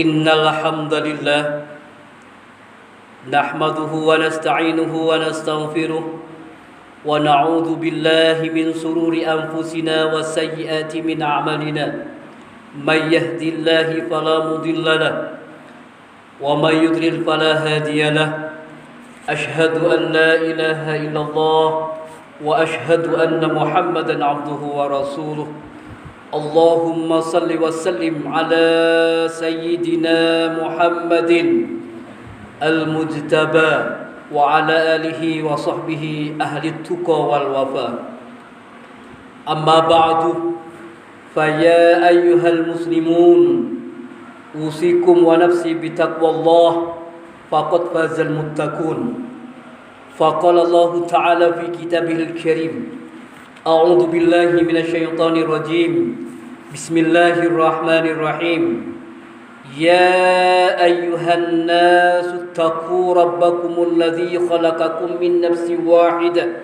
Innal hamdalillah nahmaduhu wa nasta'inuhu wa nastaghfiruh wa na'udzu billahi min sururi anfusina wa sayyiati min a'malina may yahdihillahu fala mudilla lahu wa may yudlil fala hadiya lahu ashhadu an la ilaha illallah wa ashhadu anna muhammadan 'abduhu wa rasuluh. Allahumma salli wa sallim ala sayyidina Muhammadin al-mujtaba wa ala alihi wa sahbihi ahli tuqa wal wafa. Amma ba'du, fa ya ayyuhal muslimun, usikum wa nafsi bitaqwallah, faqad fazal muttaqun. Faqala Allah ta'ala fi kitabihil karim, a'udzu billahi minasyaitonir rajim. Bismillahirrahmanirrahim. Ya ayyuhan nasu taqu rabbakumul ladzi khalaqakum min nafsin wahidah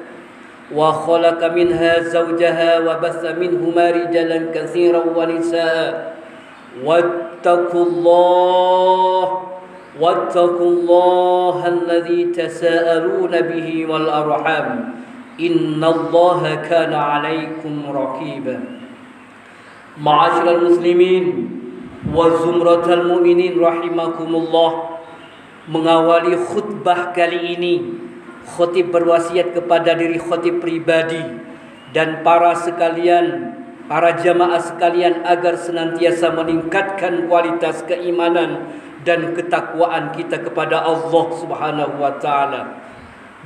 wa khalaqa minha zawjaha wa batha minhuma rijalan katsiran wa nisaa wattaqullaha alladzi tasaaluna bihi wal arham innallaha kana 'alaikum raqiba. Ma'asyiral muslimin wa zumratal mu'minin rahimakumullah. Mengawali khutbah kali ini, khatib berwasiat kepada diri khatib pribadi dan para jamaah sekalian agar senantiasa meningkatkan kualitas keimanan dan ketakwaan kita kepada Allah Subhanahu wa taala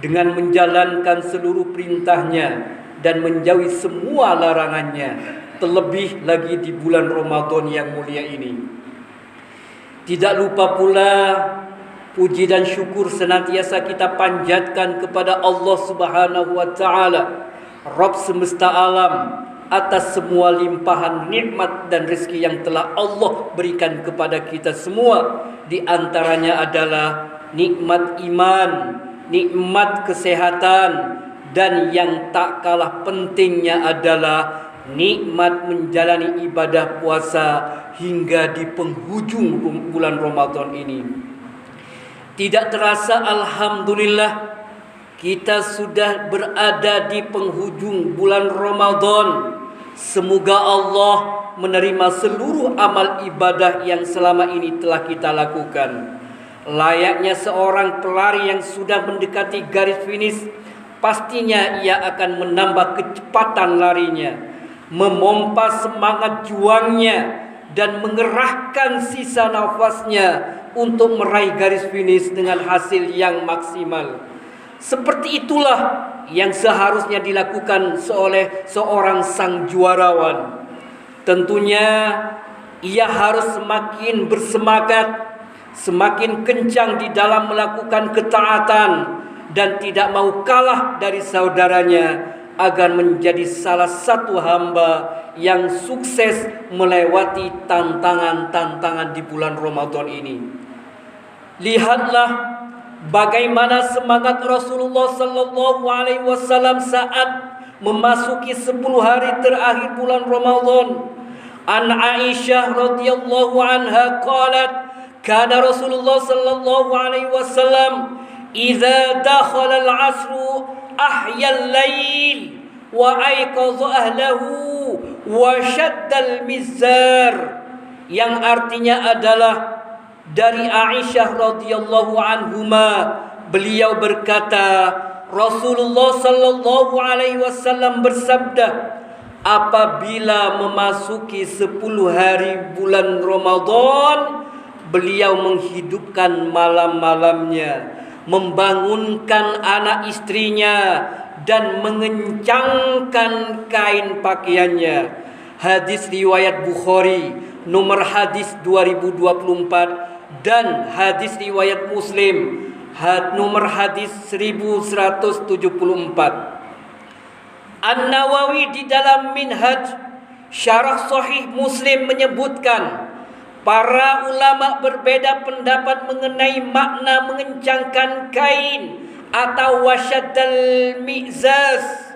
dengan menjalankan seluruh perintahnya dan menjauhi semua larangannya, terlebih lagi di bulan Ramadan yang mulia ini. Tidak lupa pula puji dan syukur senantiasa kita panjatkan kepada Allah Subhanahu wa taala, Rabb semesta alam, atas semua limpahan nikmat dan rezeki yang telah Allah berikan kepada kita semua. Di antaranya adalah nikmat iman, nikmat kesehatan, dan yang tak kalah pentingnya adalah nikmat menjalani ibadah puasa hingga di penghujung bulan Ramadan ini. Tidak terasa, alhamdulillah, kita sudah berada di penghujung bulan Ramadan. Semoga Allah menerima seluruh amal ibadah yang selama ini telah kita lakukan. Layaknya seorang pelari yang sudah mendekati garis finish, pastinya ia akan menambah kecepatan larinya, memompa semangat juangnya, dan mengerahkan sisa nafasnya untuk meraih garis finish dengan hasil yang maksimal. Seperti itulah yang seharusnya dilakukan oleh seorang sang juarawan. Tentunya ia harus semakin bersemangat, semakin kencang di dalam melakukan ketaatan, dan tidak mau kalah dari saudaranya agar menjadi salah satu hamba yang sukses melewati tantangan-tantangan di bulan Ramadan ini. Lihatlah bagaimana semangat Rasulullah sallallahu alaihi wasallam saat memasuki 10 hari terakhir bulan Ramadan. An Aisyah radhiyallahu anha qalat, kana Rasulullah sallallahu alaihi wasallam idza dakhala al-'asru ahya al-lail wa ayqadha ahlahu wa shadda al-mizar, yang artinya adalah dari Aisyah radhiyallahu anhuma, beliau berkata, Rasulullah sallallahu alaihi wasallam bersabda, apabila memasuki 10 hari bulan Ramadan, beliau menghidupkan malam-malamnya, membangunkan anak istrinya, dan mengencangkan kain pakaiannya. Hadis riwayat Bukhari nomor hadis 2024 dan hadis riwayat Muslim nomor hadis 1174. An-Nawawi di dalam Minhaj Syarah Sahih Muslim menyebutkan, para ulama berbeda pendapat mengenai makna mengencangkan kain atau wasyaddal mi'zaz.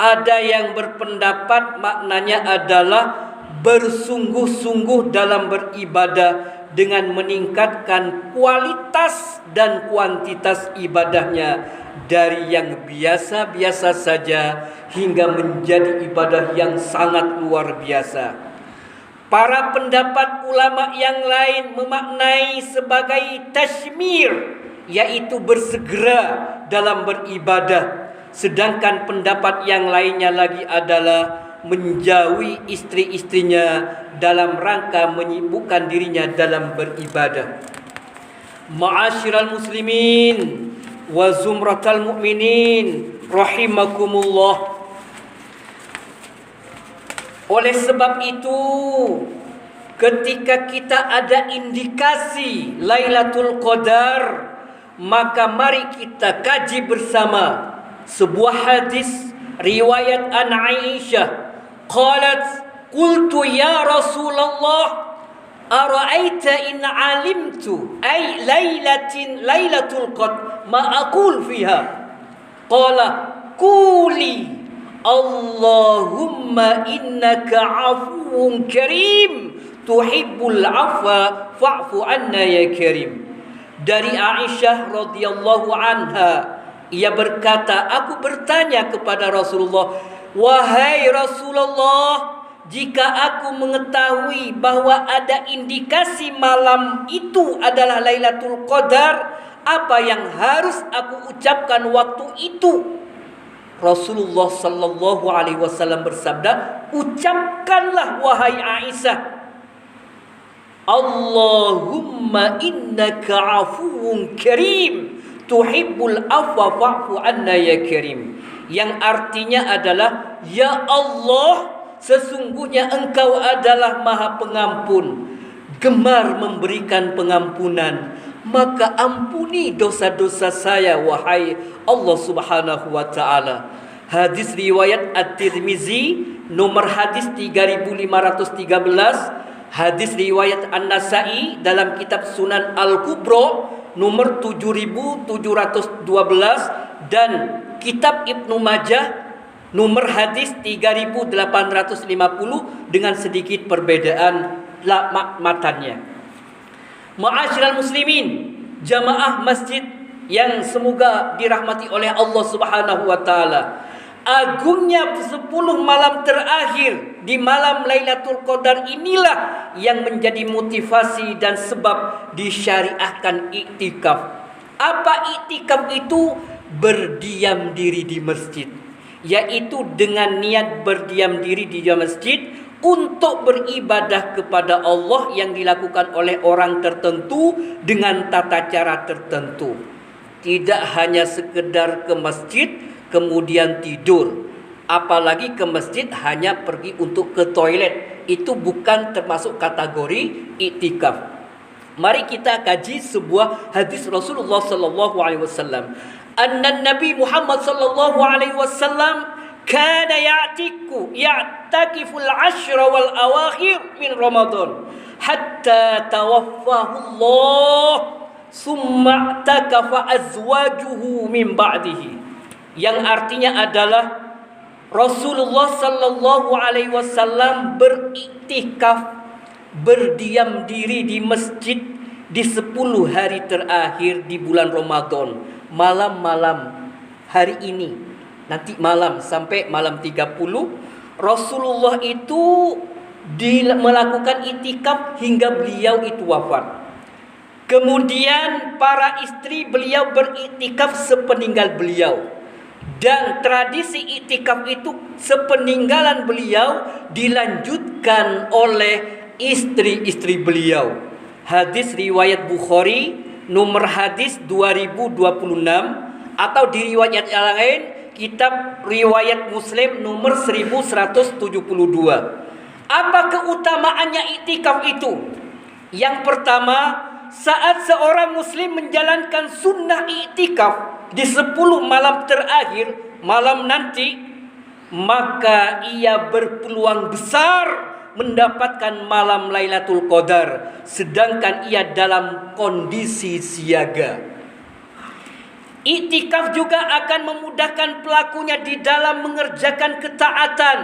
Ada yang berpendapat maknanya adalah bersungguh-sungguh dalam beribadah dengan meningkatkan kualitas dan kuantitas ibadahnya dari yang biasa-biasa saja hingga menjadi ibadah yang sangat luar biasa. Para pendapat ulama yang lain memaknai sebagai tashmir, yaitu bersegera dalam beribadah. Sedangkan pendapat yang lainnya lagi adalah menjauhi istri-istrinya dalam rangka menyibukkan dirinya dalam beribadah. Ma'asyiral muslimin wa zumratal mu'minin rahimakumullah. Oleh sebab itu, ketika kita ada indikasi Lailatul Qadar, maka mari kita kaji bersama sebuah hadis riwayat an Aisyah. Qalat qultu ya Rasulullah ara'aita in alimtu ay lailatul qadr ma aqul fiha. Qala quli Allahumma innaka afuwun karim tuhibbul afwa fa'fu anna ya karim. Dari Aisyah radhiyallahu anha, ia berkata, aku bertanya kepada Rasulullah, wahai Rasulullah, jika aku mengetahui bahwa ada indikasi malam itu adalah Lailatul Qadar, apa yang harus aku ucapkan waktu itu? Rasulullah sallallahu alaihi wasallam bersabda, ucapkanlah wahai Aisyah, Allahumma innaka afuwun karim tuhibbul afwa fa'fu anna ya karim. Yang artinya adalah, ya Allah, sesungguhnya engkau adalah maha pengampun, gemar memberikan pengampunan, maka ampuni dosa-dosa saya wahai Allah subhanahu wa ta'ala. Hadis riwayat At-Tirmizi nomor hadis 3513, hadis riwayat An-Nasa'i dalam kitab Sunan Al-Kubra nomor 7712, dan kitab Ibnu Majah nomor hadis 3850 dengan sedikit perbedaan matanya. Ma'asyiral muslimin, jamaah masjid yang semoga dirahmati oleh Allah Subhanahu wa taala. Agungnya 10 malam terakhir di malam Lailatul Qadar inilah yang menjadi motivasi dan sebab disyariahkan iktikaf. Apa iktikaf itu? Berdiam diri di masjid, yaitu dengan niat berdiam diri di masjid untuk beribadah kepada Allah yang dilakukan oleh orang tertentu dengan tata cara tertentu. Tidak hanya sekedar ke masjid kemudian tidur, apalagi ke masjid hanya pergi untuk ke toilet, itu bukan termasuk kategori iktikaf. Mari kita kaji sebuah hadis Rasulullah sallallahu alaihi wasallam. Anna Nabi Muhammad sallallahu alaihi wasallam kana ya'takifu al-ashra wal awakhir min Ramadan hatta tawaffahu Allah summa takafa azwajuhu min ba'dihi. Yang artinya adalah Rasulullah sallallahu alaihi wasallam beriktikaf, berdiam diri di masjid di 10 hari terakhir di bulan Ramadan. Malam-malam hari ini, nanti malam sampai malam 30, Rasulullah itu melakukan iktikaf hingga beliau itu wafat. Kemudian para istri beliau beriktikaf sepeninggal beliau. Dan tradisi iktikaf itu sepeninggalan beliau dilanjutkan oleh istri-istri beliau. Hadis riwayat Bukhari nomor hadis 2026, atau di riwayat yang lain kitab riwayat Muslim nomor 1172. Apa keutamaannya iktikaf itu? Yang pertama, saat seorang muslim menjalankan sunnah iktikaf di 10 malam terakhir, malam nanti, maka ia berpeluang besar mendapatkan malam Lailatul Qadar, sedangkan ia dalam kondisi siaga. Iktikaf juga akan memudahkan pelakunya di dalam mengerjakan ketaatan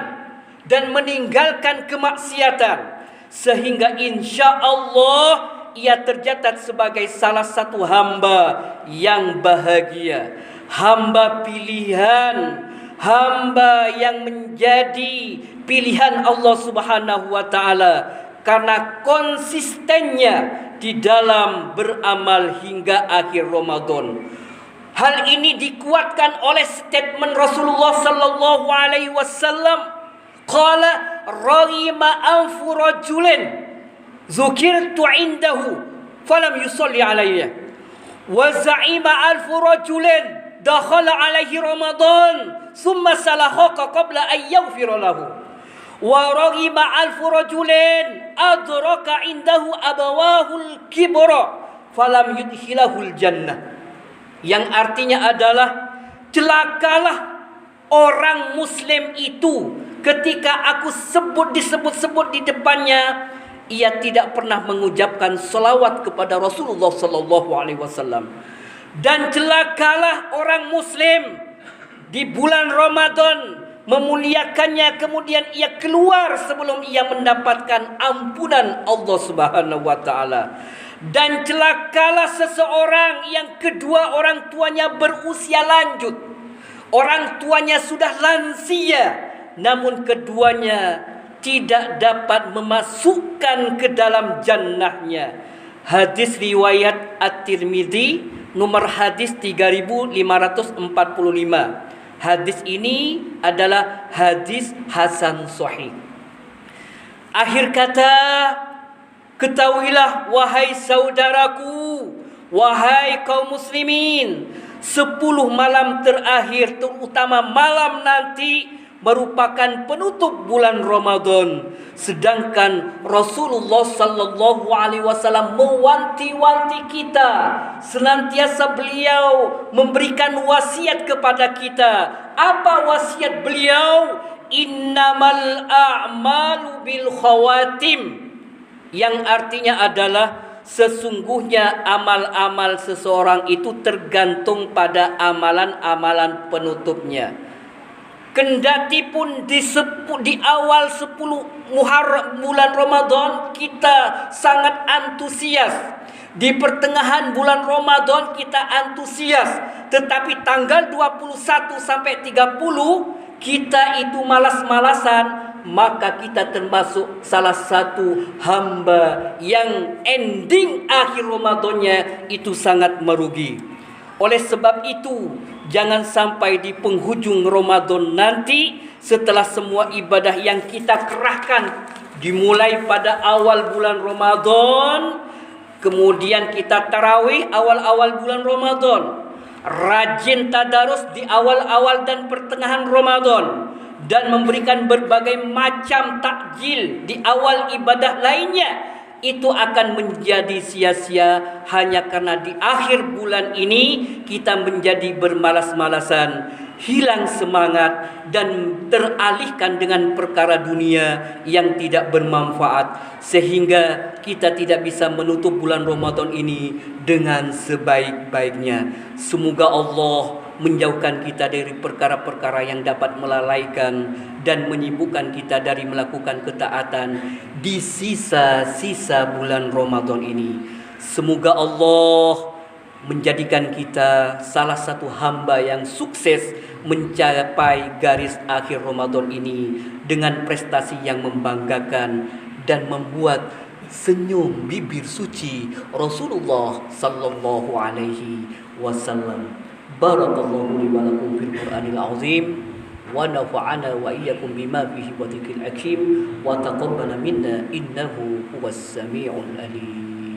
dan meninggalkan kemaksiatan, sehingga insya Allah ia tercatat sebagai salah satu hamba yang bahagia, hamba pilihan, hamba yang menjadi pilihan Allah Subhanahu wa taala karena konsistennya di dalam beramal hingga akhir Ramadan. Hal ini dikuatkan oleh statement Rasulullah sallallahu alaihi wasallam, qala raghima anfu rajulin zukirtu indahu falam yusalli alayya wa za'ima alfu rajulin dakhala alaihi Ramadan thumma salahaqa qabla an yaghfira lahu wa raghima alfu rajulin adraka indahu abawahul kibra falam yudkhilahul jannah. Yang artinya adalah celakalah orang muslim itu ketika aku disebut-sebut di depannya, ia tidak pernah mengucapkan selawat kepada Rasulullah sallallahu alaihi wasallam. Dan celakalah orang muslim di bulan Ramadan memuliakannya, kemudian ia keluar sebelum ia mendapatkan ampunan Allah Subhanahu wa taala. Dan celakalah seseorang yang kedua orang tuanya berusia lanjut, orang tuanya sudah lansia, namun keduanya tidak dapat memasukkan ke dalam jannahnya. Hadis riwayat At-Tirmidzi, nomor hadis 3545. Hadis ini adalah hadis hasan sahih. Akhir kata, ketahuilah wahai saudaraku, wahai kaum muslimin, 10 malam terakhir, terutama malam nanti, merupakan penutup bulan Ramadan. Sedangkan Rasulullah sallallahu alaihi wasallam mewanti-wanti kita, senantiasa beliau memberikan wasiat kepada kita. Apa wasiat beliau? Innamal a'malu bil khawatim. Yang artinya adalah sesungguhnya amal-amal seseorang itu tergantung pada amalan-amalan penutupnya. Kendati pun di awal 10 Muharram bulan Ramadan kita sangat antusias, di pertengahan bulan Ramadan kita antusias, tetapi tanggal 21 sampai 30 kita itu malas-malasan, maka kita termasuk salah satu hamba yang ending akhir Ramadannya itu sangat merugi. Oleh sebab itu, jangan sampai di penghujung Ramadan nanti, setelah semua ibadah yang kita kerahkan dimulai pada awal bulan Ramadan, kemudian kita tarawih awal-awal bulan Ramadan, rajin tadarus di awal-awal dan pertengahan Ramadan, dan memberikan berbagai macam takjil di awal ibadah lainnya, itu akan menjadi sia-sia hanya karena di akhir bulan ini kita menjadi bermalas-malasan, hilang semangat, dan teralihkan dengan perkara dunia yang tidak bermanfaat, sehingga kita tidak bisa menutup bulan Ramadan ini dengan sebaik-baiknya. Semoga Allah menjauhkan kita dari perkara-perkara yang dapat melalaikan dan menyibukkan kita dari melakukan ketaatan di sisa-sisa bulan Ramadan ini. Semoga Allah menjadikan kita salah satu hamba yang sukses mencapai garis akhir Ramadan ini dengan prestasi yang membanggakan dan membuat senyum bibir suci Rasulullah sallallahu alaihi wasallam. Barakallahu li wa lakum fil Qur'anil azim wa nafa'ana wa iyyakum bima fihi wa dzikril hakim wa taqabbala minna innahu huwas samiul alim.